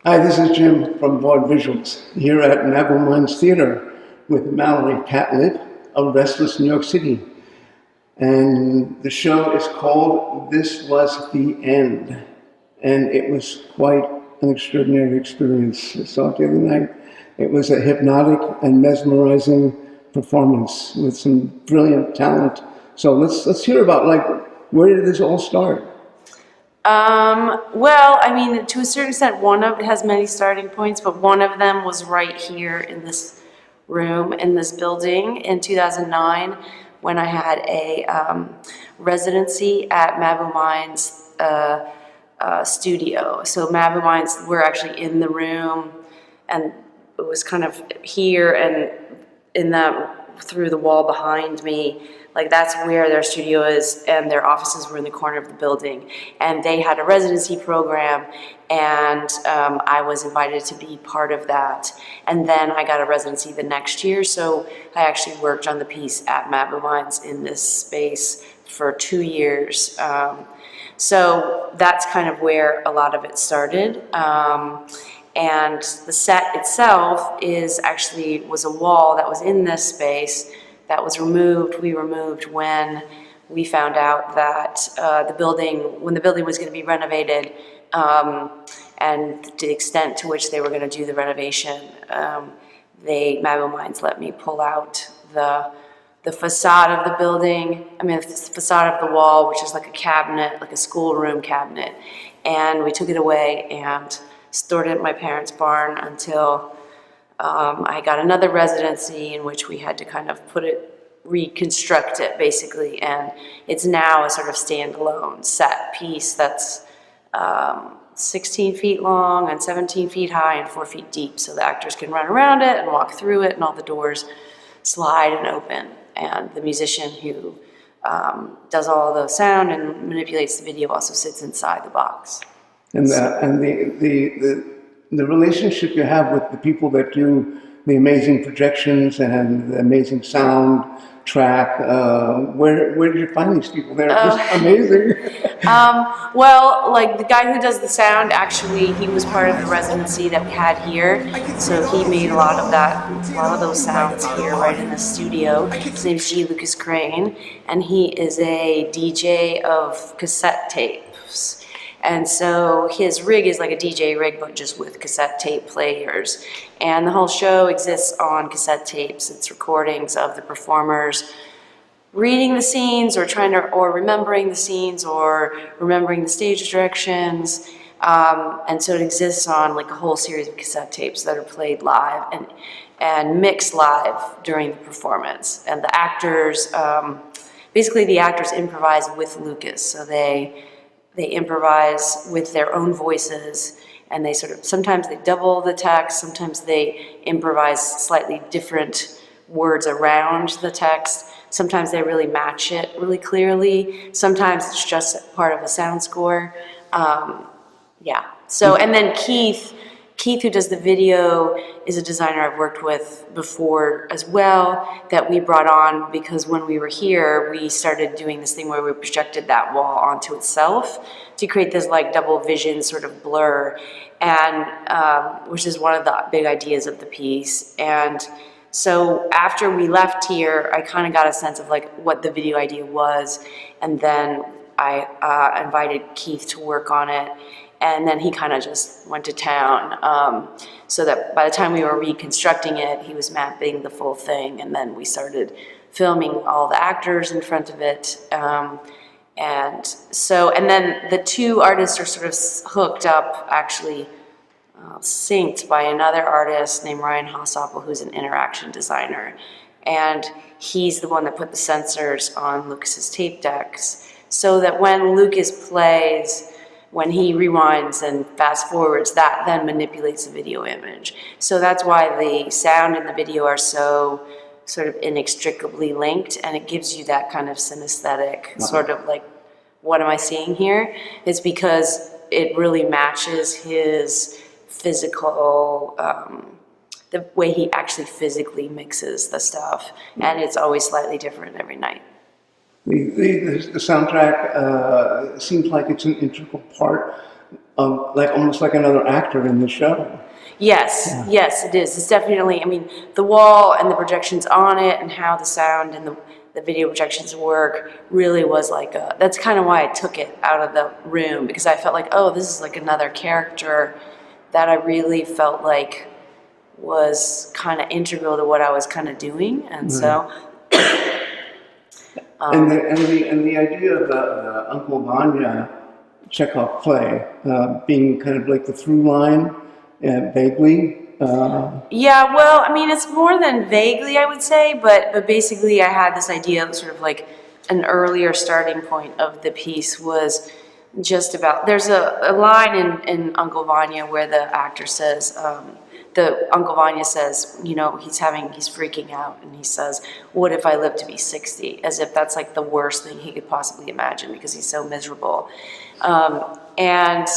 Hi, this is Jim from Vaudevisuals here at Mabou Mines Theater with Mallory Catlett of Restless New York City. And the show is called This Was the End. And it was quite an extraordinary experience. I saw it the other night. It was a hypnotic and mesmerizing performance with some brilliant talent. So let's hear about, like, where did this all start? Well, I mean, to a certain extent, it has many starting points, but one of them was right here in this room, in this building in 2009, when I had a residency at Mabou Mines studio. So Mabou Mines, we're actually in the room, and it was kind of here and in that, through the wall behind me. Like, that's where their studio is, and their offices were in the corner of the building. And they had a residency program, and I was invited to be part of that. And then I got a residency the next year, so I actually worked on the piece at Mabou Mines in this space for 2 years. So that's kind of where a lot of it started. And the set itself was a wall that was in this space that was removed. We removed when we found out that when the building was going to be renovated, and to the extent to which they were going to do the renovation, Mabou Mines let me pull out the facade of the building. I mean, the facade of the wall, which is like a cabinet, like a schoolroom cabinet, and we took it away and stored it in my parents' barn until I got another residency in which we had to kind of reconstruct it basically, and it's now a sort of standalone set piece that's 16 feet long and 17 feet high and 4 feet deep, so the actors can run around it and walk through it, and all the doors slide and open, and the musician who does all the sound and manipulates the video also sits inside the box. And the relationship you have with the people that do the amazing projections and the amazing sound track, where did you find these people? They're just amazing. Well, like the guy who does the sound, actually, he was part of the residency that we had here, so he made a lot of those sounds here right in the studio. His name's G. Lucas Crane, and he is a DJ of cassette tapes. And so his rig is like a DJ rig, but just with cassette tape players. And the whole show exists on cassette tapes. It's recordings of the performers reading the scenes, or remembering the scenes, or remembering the stage directions. And so it exists on like a whole series of cassette tapes that are played live and mixed live during the performance. And the actors, basically the actors improvise with Lucas. So they improvise with their own voices, and sometimes they double the text, sometimes they improvise slightly different words around the text, sometimes they really match it really clearly, sometimes it's just part of a sound score. Yeah. So, and then Keith, who does the video, is a designer I've worked with before as well, that we brought on because when we were here, we started doing this thing where we projected that wall onto itself to create this like double vision sort of blur, and which is one of the big ideas of the piece. And so after we left here, I kind of got a sense of like what the video idea was, and then I invited Keith to work on it. And then he kind of just went to town, so that by the time we were reconstructing it, he was mapping the full thing, and then we started filming all the actors in front of it. And then the two artists are sort of hooked up, actually synced by another artist named Ryan Hossoppel, who's an interaction designer. And he's the one that put the sensors on Lucas's tape decks, so that when Lucas plays, when he rewinds and fast forwards, that then manipulates the video image. So that's why the sound and the video are so sort of inextricably linked, and it gives you that kind of synesthetic sort of like, what am I seeing here? It's because it really matches his physical, the way he actually physically mixes the stuff, and it's always slightly different every night. The soundtrack seems like it's an integral part like almost like another actor in the show. Yes, yes, it is. It's definitely, I mean, the wall and the projections on it and how the sound and the video projections work really was like that's kind of why I took it out of the room, because I felt like, oh, this is like another character that I really felt like was kind of integral to what I was kind of doing. And so... and the idea of the Uncle Vanya Chekhov play being kind of like the through line, vaguely. Yeah, well, I mean, it's more than vaguely, I would say, but basically I had this idea of sort of like an earlier starting point of the piece was just about, there's a line in Uncle Vanya where the actor says, Uncle Vanya says, you know, he's freaking out, and he says, what if I live to be 60? As if that's like the worst thing he could possibly imagine because he's so miserable. And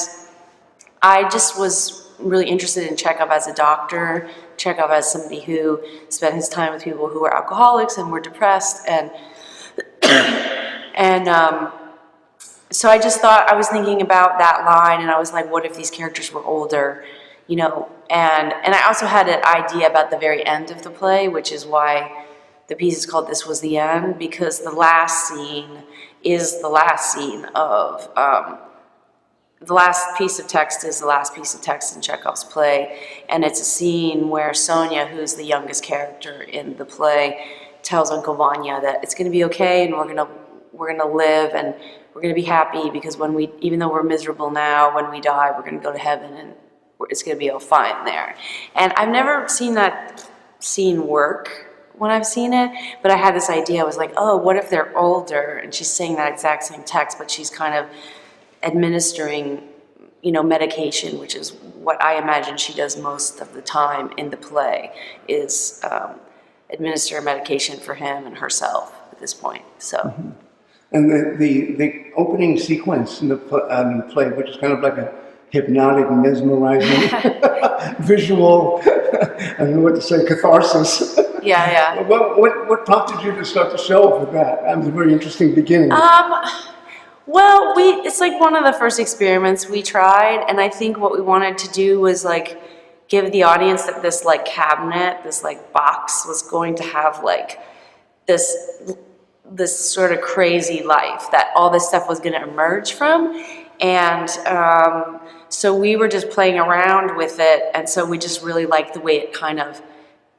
I just was really interested in Chekhov as a doctor, Chekhov as somebody who spent his time with people who were alcoholics and were depressed, and so I just thought, I was thinking about that line, and I was like, what if these characters were older, you know? And I also had an idea about the very end of the play, which is why the piece is called This Was the End, because the last scene is the last scene of the last piece of text is the last piece of text in Chekhov's play, and it's a scene where Sonia, who's the youngest character in the play, tells Uncle Vanya that it's going to be okay, and we're gonna live, and we're gonna be happy, because even though we're miserable now, when we die, we're gonna go to heaven, and it's gonna be all fine there. And I've never seen that scene work when I've seen it, but I had this idea. I was like, oh, what if they're older, and she's saying that exact same text, but she's kind of administering, you know, medication, which is what I imagine she does most of the time in the play, is administer medication for him and herself at this point. So, and the opening sequence in the play, which is kind of like a hypnotic, mesmerizing, visual, I don't know what to say, catharsis. Yeah. What prompted you to start the show with that? That was a very interesting beginning. Well, it's like one of the first experiments we tried, and I think what we wanted to do was like give the audience that this like cabinet, this like box was going to have like this sort of crazy life that all this stuff was going to emerge from. And so we were just playing around with it, and so we just really liked the way it kind of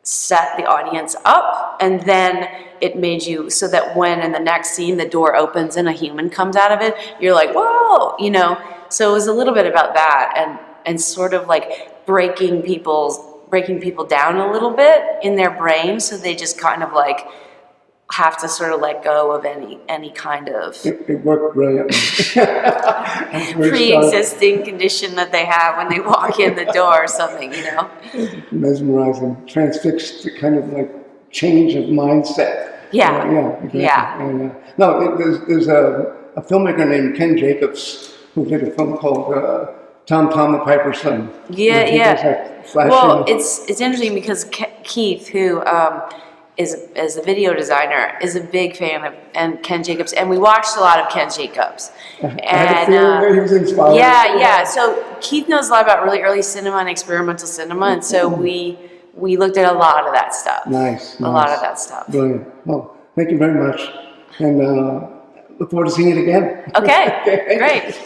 set the audience up, and then it made you so that when in the next scene the door opens and a human comes out of it, you're like, whoa, you know. So it was a little bit about that, and sort of like breaking people down a little bit in their brain, so they just kind of like have to sort of let go of any kind of it worked brilliantly. pre-existing condition that they have when they walk in the door or something, you know. Mesmerizing, transfixed, kind of like change of mindset. Yeah. Exactly. Yeah. No, there's a filmmaker named Ken Jacobs who did a film called Tom the Piper's Son. Yeah. Well, it's interesting because Keith, who is a video designer, is a big fan of Ken Jacobs, and we watched a lot of Ken Jacobs. I had a feeling that he was inspired. Yeah. So Keith knows a lot about really early cinema and experimental cinema, and so we looked at a lot of that stuff. Nice. A lot of that stuff. Brilliant. Well, thank you very much, and look forward to seeing it again. Okay. Great.